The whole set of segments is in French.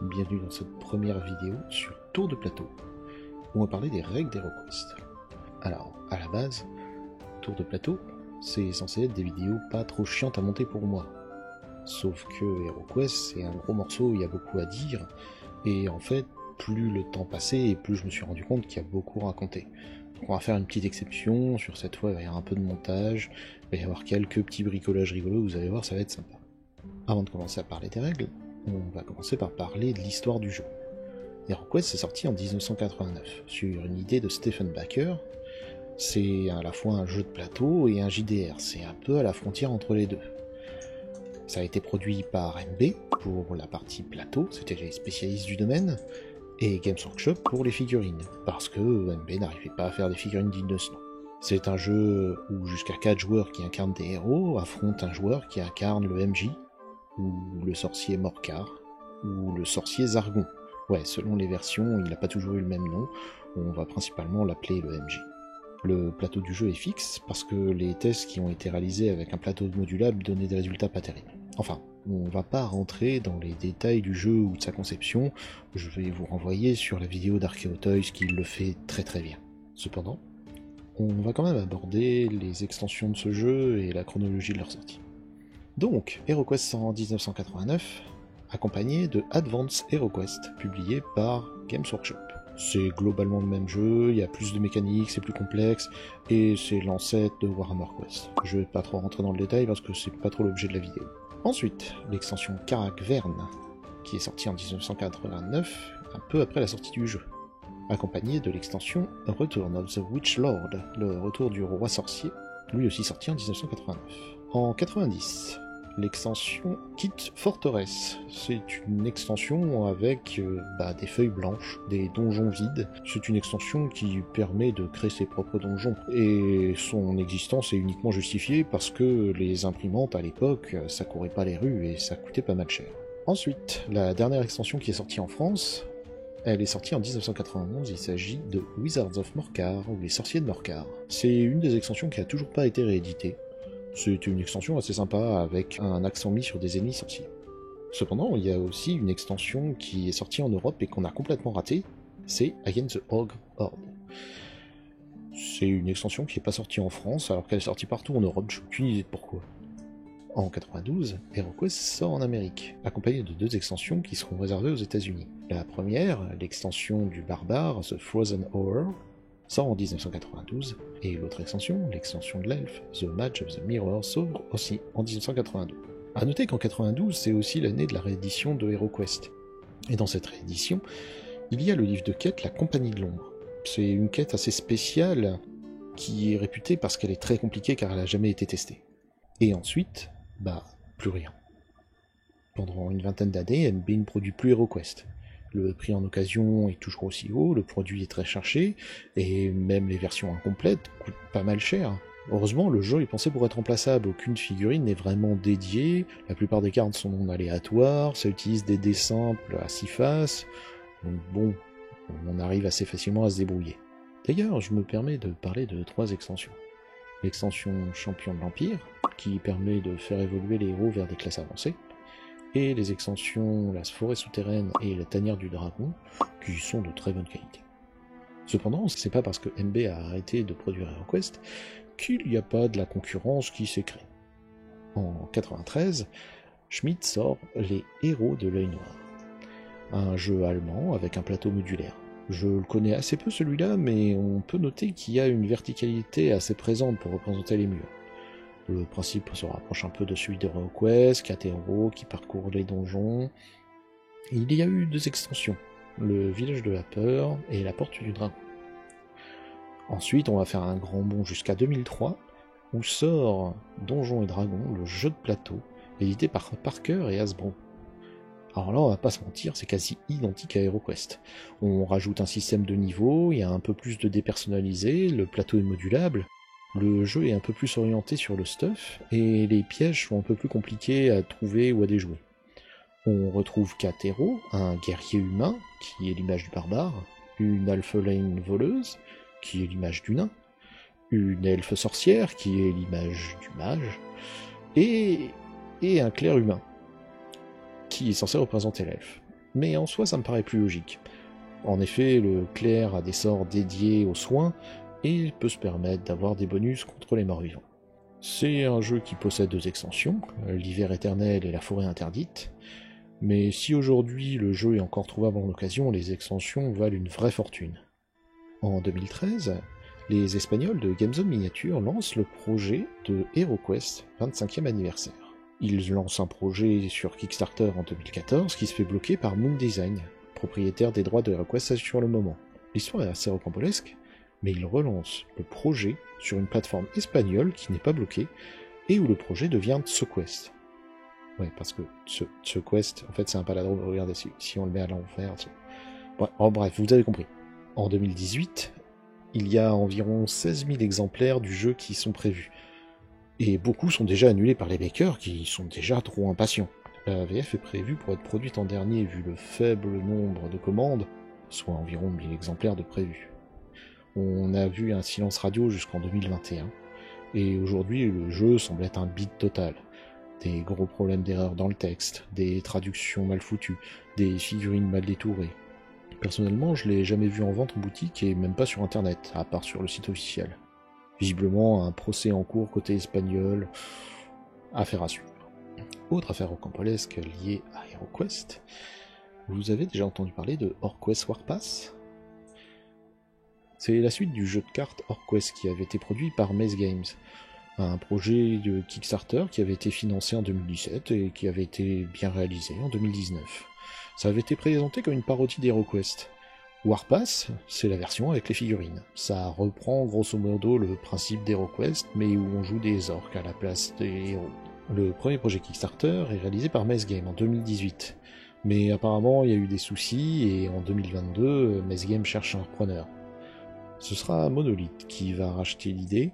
bienvenue dans cette première vidéo sur Tour de Plateau, où on va parler des règles d'HeroQuest. Alors, à la base, Tour de Plateau, c'est censé être des vidéos pas trop chiantes à monter pour moi. Sauf que HeroQuest, c'est un gros morceau, il y a beaucoup à dire, et en fait, plus le temps passait, et plus je me suis rendu compte qu'il y a beaucoup à raconter. Donc on va faire une petite exception, sur cette fois il va y avoir un peu de montage, il va y avoir quelques petits bricolages rigolos, vous allez voir, ça va être sympa. Avant de commencer à parler des règles, on va commencer par parler de l'histoire du jeu. HeroQuest est sorti en 1989, sur une idée de Stephen Baker. C'est à la fois un jeu de plateau et un JDR, c'est un peu à la frontière entre les deux. Ça a été produit par MB pour la partie plateau, c'était les spécialistes du domaine, et Games Workshop pour les figurines, parce que MB n'arrivait pas à faire des figurines dignes de ce nom. C'est un jeu où jusqu'à 4 joueurs qui incarnent des héros affrontent un joueur qui incarne le MJ, ou le sorcier Morcar, ou le sorcier Zargon. Ouais, selon les versions, il n'a pas toujours eu le même nom, on va principalement l'appeler le MJ. Le plateau du jeu est fixe, parce que les tests qui ont été réalisés avec un plateau modulable donnaient des résultats pas terribles. Enfin, on va pas rentrer dans les détails du jeu ou de sa conception, je vais vous renvoyer sur la vidéo d'Archaeotoys qui le fait très très bien. Cependant, on va quand même aborder les extensions de ce jeu et la chronologie de leur sortie. Donc, HeroQuest sort en 1989, accompagné de Advance HeroQuest, publié par Games Workshop. C'est globalement le même jeu, il y a plus de mécaniques, c'est plus complexe, et c'est l'ancêtre de Warhammer Quest. Je vais pas trop rentrer dans le détail parce que c'est pas trop l'objet de la vidéo. Ensuite, l'extension Karak Vern, qui est sortie en 1989, un peu après la sortie du jeu, accompagnée de l'extension Return of the Witch Lord, le retour du roi sorcier, lui aussi sorti en 1989. En 90, l'extension Kit Fortress, c'est une extension avec des feuilles blanches, des donjons vides. C'est une extension qui permet de créer ses propres donjons. Et son existence est uniquement justifiée parce que les imprimantes à l'époque, ça courait pas les rues et ça coûtait pas mal cher. Ensuite, la dernière extension qui est sortie en France, elle est sortie en 1991, il s'agit de Wizards of Morcar, ou les sorciers de Morcar. C'est une des extensions qui a toujours pas été rééditée. C'est une extension assez sympa avec un accent mis sur des ennemis sorciers. Cependant, il y a aussi une extension qui est sortie en Europe et qu'on a complètement ratée, c'est Against the Ogre Horde. C'est une extension qui n'est pas sortie en France alors qu'elle est sortie partout en Europe, je n'ai aucune idée de pourquoi. En 92, HeroQuest sort en Amérique, accompagné de 2 extensions qui seront réservées aux États-Unis. La première, l'extension du barbare, The Frozen Horror, sort en 1992, et l'autre extension, l'extension de l'elfe, The Match of the Mirror, sort aussi en 1982. A noter qu'en 92, c'est aussi l'année de la réédition de HeroQuest. Et dans cette réédition, il y a le livre de quête La Compagnie de l'Ombre. C'est une quête assez spéciale, qui est réputée parce qu'elle est très compliquée car elle n'a jamais été testée. Et ensuite, plus rien. Pendant une vingtaine d'années, MB ne produit plus HeroQuest. Le prix en occasion est toujours aussi haut, le produit est très cherché, et même les versions incomplètes coûtent pas mal cher. Heureusement, le jeu est pensé pour être remplaçable, aucune figurine n'est vraiment dédiée, la plupart des cartes sont non aléatoires, ça utilise des dés simples à 6 faces, donc bon, on arrive assez facilement à se débrouiller. D'ailleurs, je me permets de parler de 3 extensions. L'extension Champion de l'Empire, qui permet de faire évoluer les héros vers des classes avancées, et les extensions La Forêt Souterraine et La Tanière du Dragon, qui sont de très bonne qualité. Cependant, c'est pas parce que MB a arrêté de produire HeroQuest qu'il n'y a pas de la concurrence qui s'est créée. En 93, Schmidt sort Les Héros de l'Œil Noir, un jeu allemand avec un plateau modulaire. Je le connais assez peu celui-là, mais on peut noter qu'il y a une verticalité assez présente pour représenter les murs. Le principe se rapproche un peu de celui de HeroQuest, 4 héros qui parcourent les donjons. Il y a eu 2 extensions, le Village de la Peur et la Porte du Dragon. Ensuite, on va faire un grand bond jusqu'à 2003, où sort Donjons et Dragons, le jeu de plateau, édité par Parker et Hasbro. Alors là, on va pas se mentir, c'est quasi identique à HeroQuest. On rajoute un système de niveau, il y a un peu plus de dés personnalisés, le plateau est modulable, le jeu est un peu plus orienté sur le stuff, et les pièges sont un peu plus compliqués à trouver ou à déjouer. On retrouve 4 héros, un guerrier humain, qui est l'image du barbare, une alpheline voleuse, qui est l'image du nain, une elfe sorcière, qui est l'image du mage, et un clerc humain, qui est censé représenter l'elfe. mais en soi ça me paraît plus logique. En effet, le clerc a des sorts dédiés aux soins, et peut se permettre d'avoir des bonus contre les morts-vivants. C'est un jeu qui possède 2 extensions, l'hiver éternel et la forêt interdite, mais si aujourd'hui le jeu est encore trouvable en occasion, les extensions valent une vraie fortune. En 2013, les Espagnols de Gamezone Miniature lancent le projet de HeroQuest 25e anniversaire. Ils lancent un projet sur Kickstarter en 2014 qui se fait bloquer par Moon Design, propriétaire des droits de HeroQuest sur le moment. L'histoire est assez rocambolesque, mais ils relancent le projet sur une plateforme espagnole qui n'est pas bloquée, et où le projet devient TseQuest. Ouais, parce que TseQuest, en fait, c'est un paladrome. Regardez, si on le met à l'envers... bref, vous avez compris. En 2018, il y a environ 16 000 exemplaires du jeu qui sont prévus. Et beaucoup sont déjà annulés par les bakers qui sont déjà trop impatients. La VF est prévue pour être produite en dernier vu le faible nombre de commandes, soit environ 1000 exemplaires de prévus. On a vu un silence radio jusqu'en 2021, et aujourd'hui le jeu semble être un bide total. Des gros problèmes d'erreur dans le texte, des traductions mal foutues, des figurines mal détourées. Personnellement, je l'ai jamais vu en vente en boutique et même pas sur internet, à part sur le site officiel. Visiblement, un procès en cours côté espagnol, affaire à suivre. Autre affaire rocambolesque liée à HeroQuest, vous avez déjà entendu parler de Orquest Warpath ? C'est la suite du jeu de cartes Orquest qui avait été produit par Maze Games, un projet de Kickstarter qui avait été financé en 2017 et qui avait été bien réalisé en 2019. Ça avait été présenté comme une parodie d'HeroQuest. Warpath, c'est la version avec les figurines. Ça reprend grosso modo le principe d'HeroQuest, mais où on joue des orques à la place des héros. Le premier projet Kickstarter est réalisé par Maze Games en 2018. Mais apparemment il y a eu des soucis et en 2022, Maze Games cherche un repreneur. Ce sera Monolith qui va racheter l'idée.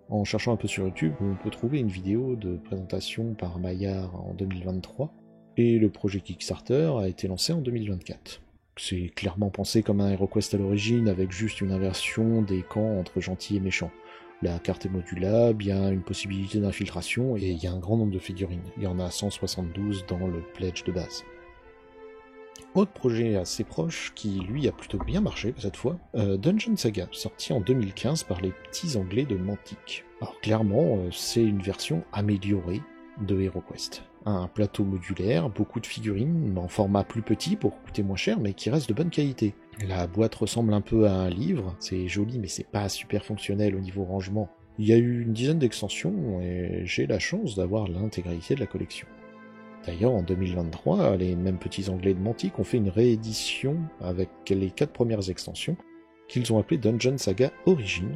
En cherchant un peu sur YouTube, on peut trouver une vidéo de présentation par Maillard en 2023, et le projet Kickstarter a été lancé en 2024. C'est clairement pensé comme un HeroQuest à l'origine, avec juste une inversion des camps entre gentils et méchants. La carte est modulable, il y a une possibilité d'infiltration, et il y a un grand nombre de figurines. Il y en a 172 dans le pledge de base. Autre projet assez proche, qui lui a plutôt bien marché cette fois, Dungeon Saga, sorti en 2015 par les petits anglais de Mantic. Alors clairement, c'est une version améliorée de HeroQuest. Un plateau modulaire, beaucoup de figurines, en format plus petit pour coûter moins cher, mais qui reste de bonne qualité. La boîte ressemble un peu à un livre, c'est joli mais c'est pas super fonctionnel au niveau rangement. Il y a eu une dizaine d'extensions, et j'ai la chance d'avoir l'intégralité de la collection. D'ailleurs, en 2023, les mêmes petits anglais de Mantic ont fait une réédition avec les 4 premières extensions, qu'ils ont appelées Dungeon Saga Origin,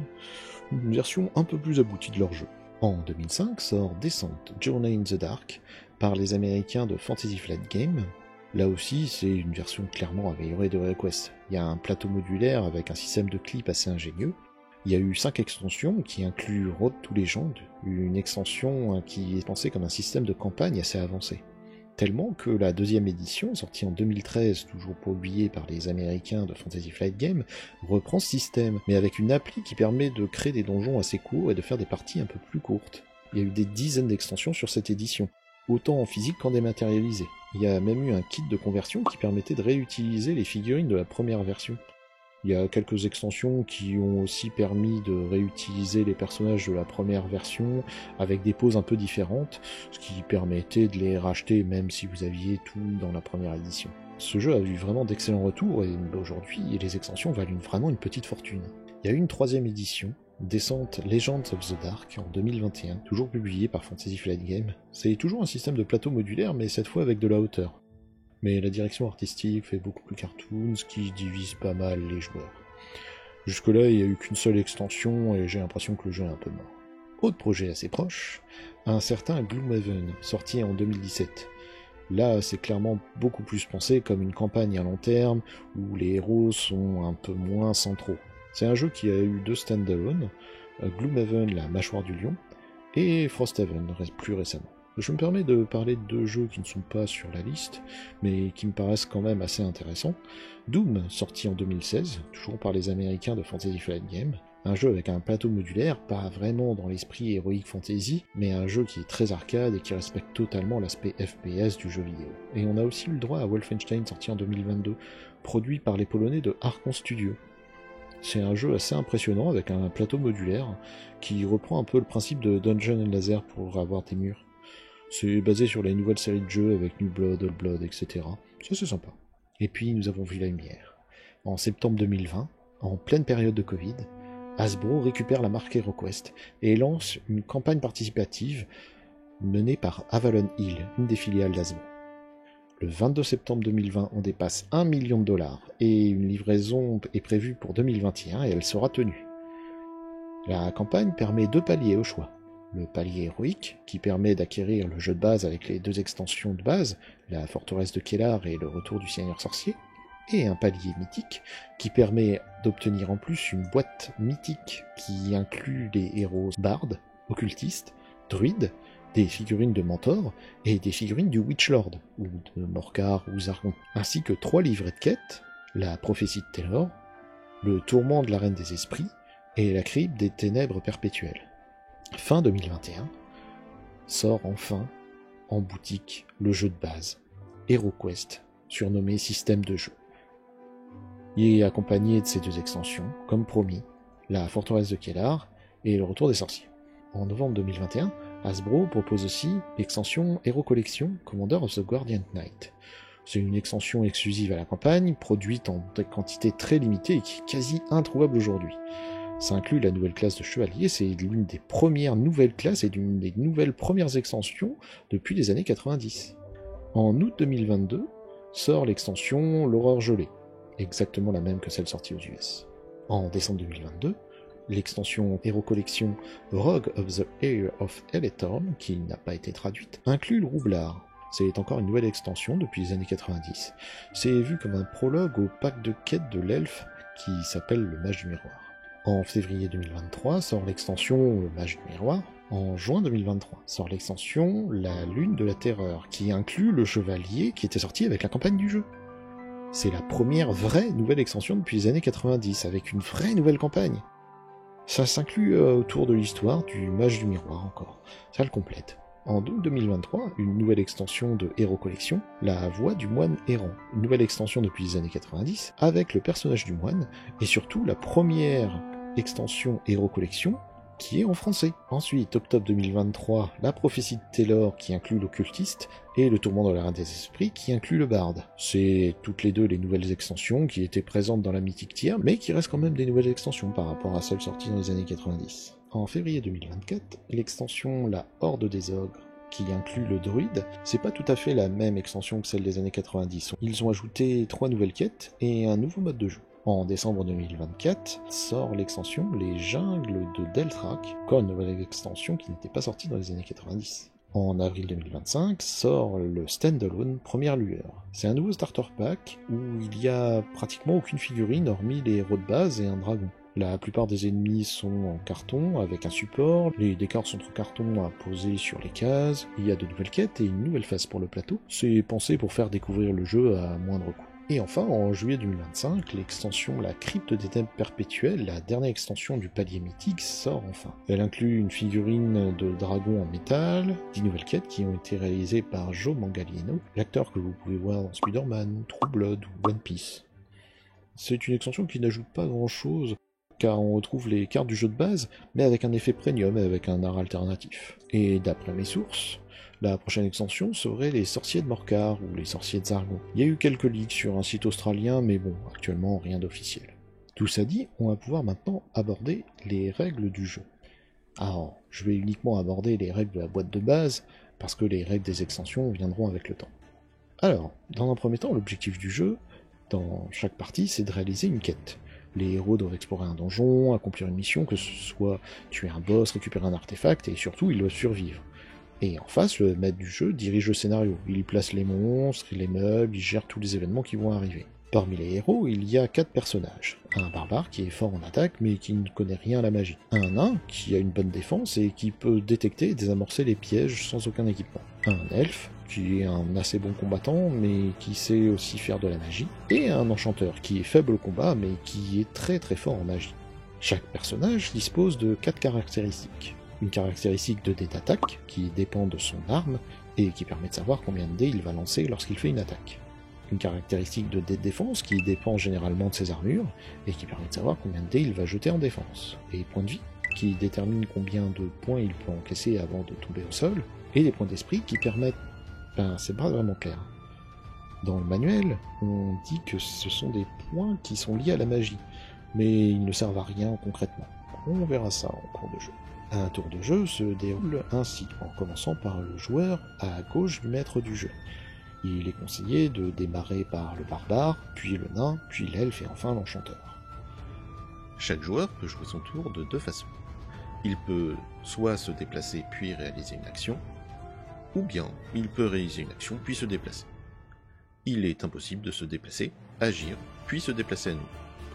une version un peu plus aboutie de leur jeu. En 2005 sort Descent Journey in the Dark par les Américains de Fantasy Flight Games. Là aussi, c'est une version clairement améliorée de HeroQuest. Il y a un plateau modulaire avec un système de clips assez ingénieux. Il y a eu 5 extensions qui incluent Road to Legend, une extension qui est pensée comme un système de campagne assez avancé. Tellement que la deuxième édition, sortie en 2013, toujours publiée par les Américains de Fantasy Flight Games, reprend ce système, mais avec une appli qui permet de créer des donjons assez courts et de faire des parties un peu plus courtes. Il y a eu des dizaines d'extensions sur cette édition, autant en physique qu'en dématérialisé. Il y a même eu un kit de conversion qui permettait de réutiliser les figurines de la première version. Il y a quelques extensions qui ont aussi permis de réutiliser les personnages de la première version avec des poses un peu différentes, ce qui permettait de les racheter même si vous aviez tout dans la première édition. Ce jeu a eu vraiment d'excellents retours et aujourd'hui les extensions valent vraiment une petite fortune. Il y a eu une 3e édition, Descent Legends of the Dark en 2021, toujours publiée par Fantasy Flight Games. C'est toujours un système de plateau modulaire mais cette fois avec de la hauteur. Mais la direction artistique fait beaucoup plus cartoon, ce qui divise pas mal les joueurs. Jusque-là, il n'y a eu qu'une seule extension, et j'ai l'impression que le jeu est un peu mort. Autre projet assez proche, un certain Gloomhaven, sorti en 2017. Là, c'est clairement beaucoup plus pensé comme une campagne à long terme, où les héros sont un peu moins centraux. C'est un jeu qui a eu 2 stand-alone, Gloomhaven, la mâchoire du lion, et Frosthaven, plus récemment. Je me permets de parler de 2 jeux qui ne sont pas sur la liste, mais qui me paraissent quand même assez intéressants. Doom, sorti en 2016, toujours par les Américains de Fantasy Flight Games, Un jeu avec un plateau modulaire, pas vraiment dans l'esprit Heroic Fantasy, mais un jeu qui est très arcade et qui respecte totalement l'aspect FPS du jeu vidéo. Et on a aussi eu le droit à Wolfenstein sorti en 2022, produit par les Polonais de Archon Studio. C'est un jeu assez impressionnant avec un plateau modulaire qui reprend un peu le principe de Dungeon and Laser pour avoir des murs. C'est basé sur les nouvelles séries de jeux avec New Blood, Old Blood, etc. Ça c'est sympa. Et puis nous avons vu la lumière. En septembre 2020, en pleine période de Covid, Hasbro récupère la marque HeroQuest et lance une campagne participative menée par Avalon Hill, une des filiales d'Hasbro. Le 22 septembre 2020, on dépasse 1 million de dollars et une livraison est prévue pour 2021 et elle sera tenue. La campagne permet 2 paliers au choix. Le palier héroïque, qui permet d'acquérir le jeu de base avec les 2 extensions de base, la forteresse de Kellar et le retour du Seigneur Sorcier, et un palier mythique, qui permet d'obtenir en plus une boîte mythique qui inclut les héros bardes, occultistes, druides, des figurines de Mentor et des figurines du Witchlord, ou de Morcar ou Zargon, ainsi que 3 livrets de quêtes, la prophétie de Taylor, le tourment de la Reine des Esprits et la crypte des ténèbres perpétuelles. Fin 2021, sort enfin en boutique le jeu de base, HeroQuest, surnommé système de jeu. Il est accompagné de ces 2 extensions, comme promis, la forteresse de Kellar et le retour des sorciers. En novembre 2021, Hasbro propose aussi l'extension Hero Collection Commander of the Guardian Knight. C'est une extension exclusive à la campagne, produite en des quantités très limitées et qui est quasi introuvable aujourd'hui. Ça inclut la nouvelle classe de chevalier, c'est l'une des premières nouvelles classes et l'une des nouvelles premières extensions depuis les années 90. En août 2022, sort l'extension L'Horreur Gelée, exactement la même que celle sortie aux US. En décembre 2022, l'extension Hero Collection Rogue of the Heir of Elethorn, qui n'a pas été traduite, inclut le roublard. C'est encore une nouvelle extension depuis les années 90. C'est vu comme un prologue au pack de quêtes de l'elfe qui s'appelle le Mage du Miroir. En février 2023 sort l'extension Le Mage du Miroir. En juin 2023 sort l'extension La Lune de la Terreur, qui inclut le chevalier qui était sorti avec la campagne du jeu. C'est la première vraie nouvelle extension depuis les années 90, avec une vraie nouvelle campagne. Ça s'inclut autour de l'histoire du Mage du Miroir encore. Ça le complète. En août 2023, une nouvelle extension de Hero Collection, La Voix du Moine Errant. Une nouvelle extension depuis les années 90, avec le personnage du moine, et surtout la première extension Hero Collection qui est en français. Ensuite, octobre 2023, La Prophétie de Taylor qui inclut l'occultiste, et Le Tourment de la Reine des Esprits qui inclut le barde. C'est toutes les 2 les nouvelles extensions qui étaient présentes dans la Mythic Tier, mais qui restent quand même des nouvelles extensions par rapport à celles sorties dans les années 90. En février 2024, l'extension La Horde des Ogres, qui inclut le druide, c'est pas tout à fait la même extension que celle des années 90. Ils ont ajouté 3 nouvelles quêtes et un nouveau mode de jeu. En décembre 2024, sort l'extension Les Jungles de Deltrac, encore une nouvelle extension qui n'était pas sortie dans les années 90. En avril 2025, sort le Standalone Première Lueur. C'est un nouveau starter pack où il y a pratiquement aucune figurine hormis les héros de base et un dragon. La plupart des ennemis sont en carton avec un support, les décors sont en carton à poser sur les cases, il y a de nouvelles quêtes et une nouvelle phase pour le plateau. C'est pensé pour faire découvrir le jeu à moindre coût. Et enfin, en juillet 2025, l'extension La Crypte des Ténèbres Perpétuelles, la dernière extension du palier mythique, sort enfin. Elle inclut une figurine de dragon en métal, 10 nouvelles quêtes qui ont été réalisées par Joe Manganiello, l'acteur que vous pouvez voir dans Spider-Man, True Blood ou One Piece. C'est une extension qui n'ajoute pas grand-chose, car on retrouve les cartes du jeu de base, mais avec un effet premium et avec un art alternatif. Et d'après mes sources, la prochaine extension serait les sorciers de Morcar ou les sorciers de Zargon. Il y a eu quelques leaks sur un site australien, mais bon, actuellement rien d'officiel. Tout ça dit, on va pouvoir maintenant aborder les règles du jeu. Alors, je vais uniquement aborder les règles de la boîte de base, parce que les règles des extensions viendront avec le temps. Alors, dans un premier temps, l'objectif du jeu, dans chaque partie, c'est de réaliser une quête. Les héros doivent explorer un donjon, accomplir une mission, que ce soit tuer un boss, récupérer un artefact, et surtout, ils doivent survivre. Et en face, le maître du jeu dirige le scénario. Il y place les monstres, les meubles, il gère tous les événements qui vont arriver. Parmi les héros, il y a 4 personnages. Un barbare qui est fort en attaque mais qui ne connaît rien à la magie. Un nain qui a une bonne défense et qui peut détecter et désamorcer les pièges sans aucun équipement. Un elfe qui est un assez bon combattant mais qui sait aussi faire de la magie. Et un enchanteur qui est faible au combat mais qui est très très fort en magie. Chaque personnage dispose de 4 caractéristiques. Une caractéristique de dé d'attaque, qui dépend de son arme, et qui permet de savoir combien de dés il va lancer lorsqu'il fait une attaque. Une caractéristique de dé de défense, qui dépend généralement de ses armures, et qui permet de savoir combien de dés il va jeter en défense. Et point de vie, qui détermine combien de points il peut encaisser avant de tomber au sol, et les points d'esprit qui permettent... c'est pas vraiment clair. Dans le manuel, on dit que ce sont des points qui sont liés à la magie, mais ils ne servent à rien concrètement. On verra ça en cours de jeu. Un tour de jeu se déroule ainsi, en commençant par le joueur à gauche du maître du jeu. Il est conseillé de démarrer par le barbare, puis le nain, puis l'elfe et enfin l'enchanteur. Chaque joueur peut jouer son tour de 2 façons. Il peut soit se déplacer puis réaliser une action, ou bien il peut réaliser une action puis se déplacer. Il est impossible de se déplacer, agir, puis se déplacer à nouveau.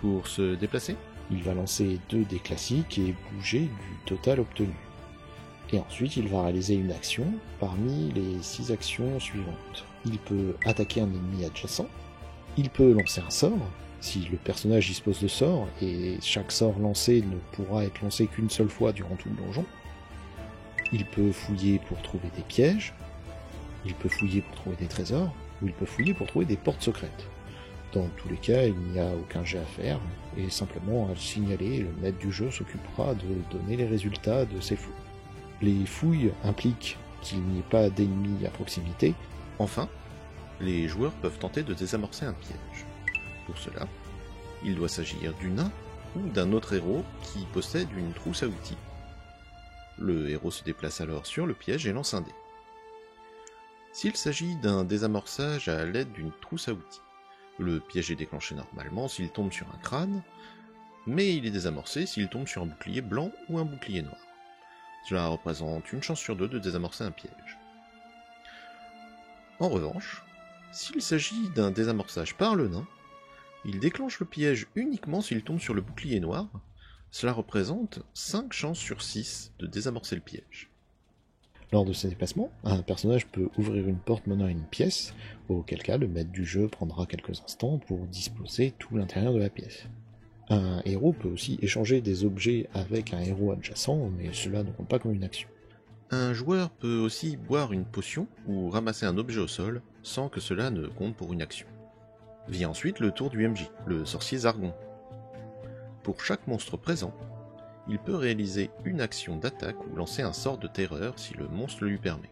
Pour se déplacer, il va lancer 2 dés classiques et bouger du total obtenu. Et ensuite il va réaliser une action parmi les 6 actions suivantes. Il peut attaquer un ennemi adjacent, il peut lancer un sort, si le personnage dispose de sorts, et chaque sort lancé ne pourra être lancé qu'une seule fois durant tout le donjon. Il peut fouiller pour trouver des pièges, il peut fouiller pour trouver des trésors, ou il peut fouiller pour trouver des portes secrètes. Dans tous les cas, il n'y a aucun jet à faire, et simplement à le signaler, le maître du jeu s'occupera de donner les résultats de ces fouilles. Les fouilles impliquent qu'il n'y ait pas d'ennemis à proximité. Enfin, les joueurs peuvent tenter de désamorcer un piège. Pour cela, il doit s'agir du nain ou d'un autre héros qui possède une trousse à outils. Le héros se déplace alors sur le piège et lance un dé. S'il s'agit d'un désamorçage à l'aide d'une trousse à outils, le piège est déclenché normalement s'il tombe sur un crâne, mais il est désamorcé s'il tombe sur un bouclier blanc ou un bouclier noir. Cela représente une chance sur 2 de désamorcer un piège. En revanche, s'il s'agit d'un désamorçage par le nain, il déclenche le piège uniquement s'il tombe sur le bouclier noir. Cela représente 5 chances sur 6 de désamorcer le piège. Lors de ces déplacements, un personnage peut ouvrir une porte menant à une pièce, auquel cas le maître du jeu prendra quelques instants pour disposer tout l'intérieur de la pièce. Un héros peut aussi échanger des objets avec un héros adjacent, mais cela ne compte pas comme une action. Un joueur peut aussi boire une potion ou ramasser un objet au sol sans que cela ne compte pour une action. Vient ensuite le tour du MJ, le sorcier Zargon. Pour chaque monstre présent, il peut réaliser une action d'attaque ou lancer un sort de terreur si le monstre le lui permet.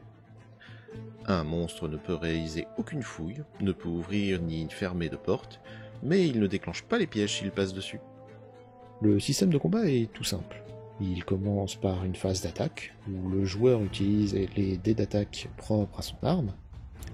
Un monstre ne peut réaliser aucune fouille, ne peut ouvrir ni fermer de porte, mais il ne déclenche pas les pièges s'il passe dessus. Le système de combat est tout simple. Il commence par une phase d'attaque, où le joueur utilise les dés d'attaque propres à son arme,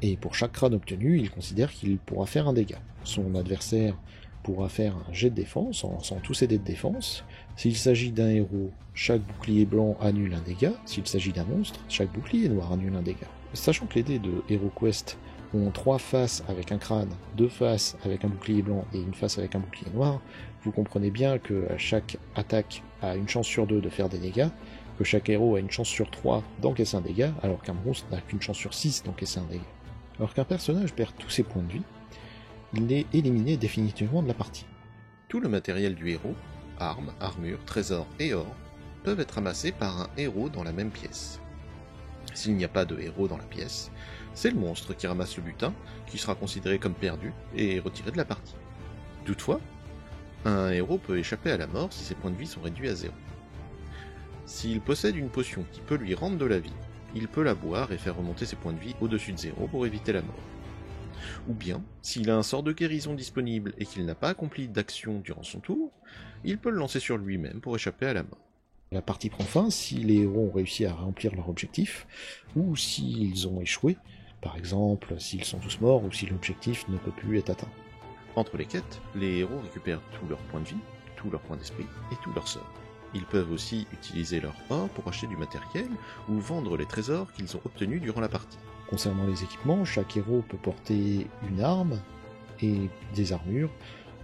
et pour chaque crâne obtenu, il considère qu'il pourra faire un dégât. Son adversaire pourra faire un jet de défense en lançant tous ses dés de défense. S'il s'agit d'un héros, chaque bouclier blanc annule un dégât. S'il s'agit d'un monstre, chaque bouclier noir annule un dégât. Sachant que les dés de HeroQuest ont 3 faces avec un crâne, 2 faces avec un bouclier blanc et une face avec un bouclier noir, vous comprenez bien que chaque attaque a une chance sur 2 de faire des dégâts, que chaque héros a une chance sur 3 d'encaisser un dégât, alors qu'un monstre n'a qu'une chance sur 6 d'encaisser un dégât. Alors qu'un personnage perd tous ses points de vie, il est éliminé définitivement de la partie. Tout le matériel du héros, armes, armures, trésors et or, peuvent être amassés par un héros dans la même pièce. S'il n'y a pas de héros dans la pièce, c'est le monstre qui ramasse le butin, qui sera considéré comme perdu et retiré de la partie. Toutefois, un héros peut échapper à la mort si ses points de vie sont réduits à 0. S'il possède une potion qui peut lui rendre de la vie, il peut la boire et faire remonter ses points de vie au-dessus de 0 pour éviter la mort. Ou bien, s'il a un sort de guérison disponible et qu'il n'a pas accompli d'action durant son tour, il peut le lancer sur lui-même pour échapper à la mort. La partie prend fin si les héros ont réussi à remplir leur objectif, ou s'ils ont échoué, par exemple s'ils sont tous morts ou si l'objectif ne peut plus être atteint. Entre les quêtes, les héros récupèrent tous leurs points de vie, tous leurs points d'esprit et tous leurs sorts. Ils peuvent aussi utiliser leur or pour acheter du matériel ou vendre les trésors qu'ils ont obtenus durant la partie. Concernant les équipements, chaque héros peut porter une arme et des armures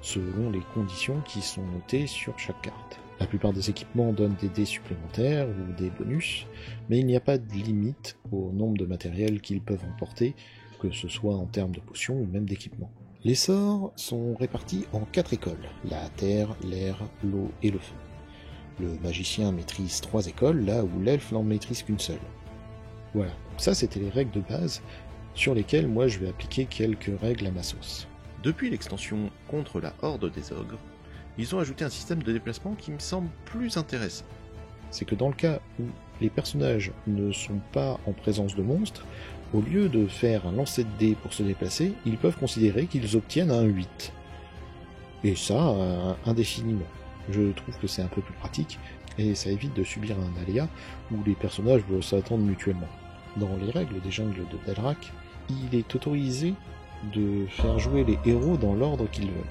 selon les conditions qui sont notées sur chaque carte. La plupart des équipements donnent des dés supplémentaires ou des bonus, mais il n'y a pas de limite au nombre de matériel qu'ils peuvent emporter, que ce soit en termes de potions ou même d'équipements. Les sorts sont répartis en 4 écoles, la terre, l'air, l'eau et le feu. Le magicien maîtrise 3 écoles, là où l'elfe n'en maîtrise qu'une seule. Voilà, ça c'était les règles de base, sur lesquelles moi je vais appliquer quelques règles à ma sauce. Depuis l'extension contre la horde des ogres, ils ont ajouté un système de déplacement qui me semble plus intéressant. C'est que dans le cas où les personnages ne sont pas en présence de monstres, au lieu de faire un lancer de dés pour se déplacer, ils peuvent considérer qu'ils obtiennent un 8. Et ça, indéfiniment. Je trouve que c'est un peu plus pratique, et ça évite de subir un aléa où les personnages doivent s'attendre mutuellement. Dans les règles des jungles de Dalrak, il est autorisé de faire jouer les héros dans l'ordre qu'ils veulent.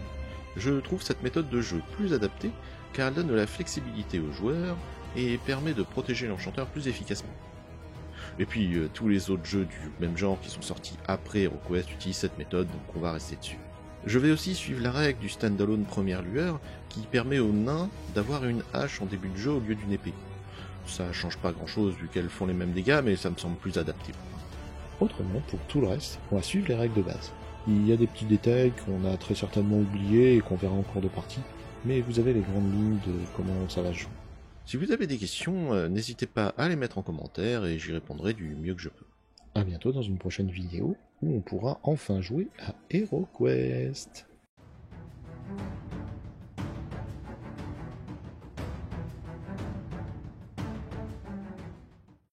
Je trouve cette méthode de jeu plus adaptée car elle donne de la flexibilité aux joueurs et permet de protéger l'enchanteur plus efficacement. Et puis tous les autres jeux du même genre qui sont sortis après HeroQuest utilisent cette méthode, donc on va rester dessus. Je vais aussi suivre la règle du standalone première lueur qui permet aux nains d'avoir une hache en début de jeu au lieu d'une épée. Ça change pas grand chose vu qu'elles font les mêmes dégâts, mais ça me semble plus adapté. Autrement, pour tout le reste, on va suivre les règles de base. Il y a des petits détails qu'on a très certainement oubliés et qu'on verra en cours de partie, mais vous avez les grandes lignes de comment ça va se jouer. Si vous avez des questions, n'hésitez pas à les mettre en commentaire et j'y répondrai du mieux que je peux. A bientôt dans une prochaine vidéo où on pourra enfin jouer à HeroQuest.